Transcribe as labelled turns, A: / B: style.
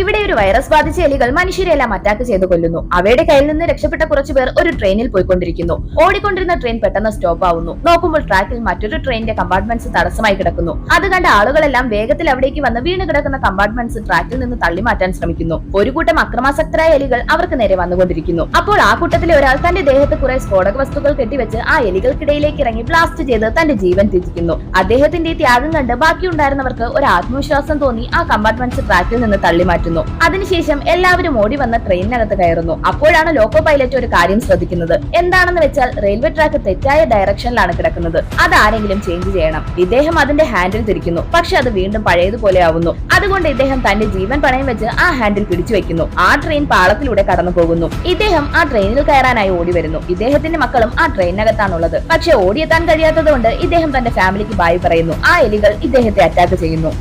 A: ഇവിടെ ഒരു വൈറസ് ബാധിച്ച എലികൾ മനുഷ്യരെല്ലാം അറ്റാക്ക് ചെയ്ത് കൊല്ലുന്നു. അവയുടെ കയ്യിൽ നിന്ന് രക്ഷപ്പെട്ട കുറച്ചുപേർ ഒരു ട്രെയിനിൽ പോയിക്കൊണ്ടിരിക്കുന്നു. ഓടിക്കൊണ്ടിരുന്ന ട്രെയിൻ പെട്ടെന്ന് സ്റ്റോപ്പ് ആവുന്നു. നോക്കുമ്പോൾ ട്രാക്കിൽ മറ്റൊരു ട്രെയിനിന്റെ കമ്പാർട്ട്മെന്റ്സ് തടസ്സമായി കിടക്കുന്നു. അത് കണ്ട ആളുകളെല്ലാം വേഗത്തിൽ അവിടേക്ക് വന്ന് വീണ് കിടക്കുന്ന കമ്പാർട്ട്മെന്റ്സ് ട്രാക്കിൽ നിന്ന് തള്ളി മാറ്റാൻ ശ്രമിക്കുന്നു. ഒരു കൂട്ടം അക്രമാസക്തരായ എലികൾ അവർക്ക് നേരെ വന്നുകൊണ്ടിരിക്കുന്നു. അപ്പോൾ ആ കൂട്ടത്തിലെ ഒരാൾ തന്റെ ദേഹത്ത് കുറെ സ്ഫോടക വസ്തുക്കൾ കെട്ടിവെച്ച് ആ എലികൾക്കിടയിലേക്ക് ഇറങ്ങി ബ്ലാസ്റ്റ് ചെയ്ത് തന്റെ ജീവൻ ത്യജിക്കുന്നു. അദ്ദേഹത്തിന്റെ ത്യാഗം കണ്ട് ബാക്കിയുണ്ടായിരുന്നവർക്ക് ഒരു ആത്മവിശ്വാസം തോന്നി ആ കമ്പാർട്ട്മെന്റ്സ് ട്രാക്കിൽ നിന്ന് തള്ളി മാറ്റുന്നു. അതിനുശേഷം എല്ലാവരും ഓടി വന്ന് ട്രെയിനിനകത്ത് കയറുന്നു. അപ്പോഴാണ് ലോക്കോ പൈലറ്റ് ഒരു കാര്യം ശ്രദ്ധിക്കുന്നത്. എന്താണെന്ന് വെച്ചാൽ റെയിൽവേ ട്രാക്ക് തെറ്റായ ഡയറക്ഷനിലാണ് കിടക്കുന്നത്. അതാരെങ്കിലും ചേഞ്ച് ചെയ്യണം. ഇദ്ദേഹം അതിന്റെ ഹാൻഡിൽ തിരിക്കുന്നു. പക്ഷെ അത് വീണ്ടും പഴയതുപോലെ ആവുന്നു. അതുകൊണ്ട് ഇദ്ദേഹം തന്റെ ജീവൻ പണയം വെച്ച് ആ ഹാൻഡിൽ പിടിച്ചു വെക്കുന്നു. ആ ട്രെയിൻ പാളത്തിലൂടെ കടന്നു പോകുന്നു. ഇദ്ദേഹം ആ ട്രെയിനിൽ കയറാനായി ഓടി വരുന്നു. ഇദ്ദേഹത്തിന്റെ മക്കളും ആ ട്രെയിനകത്താണുള്ളത്. പക്ഷെ ഓടിയെത്താൻ കഴിയാത്തതുകൊണ്ട് ഇദ്ദേഹം തന്റെ ഫാമിലിക്ക് ബായ് പറയുന്നു. ആ എലികൾ ഇദ്ദേഹത്തെ അറ്റാക്ക് ചെയ്യുന്നു.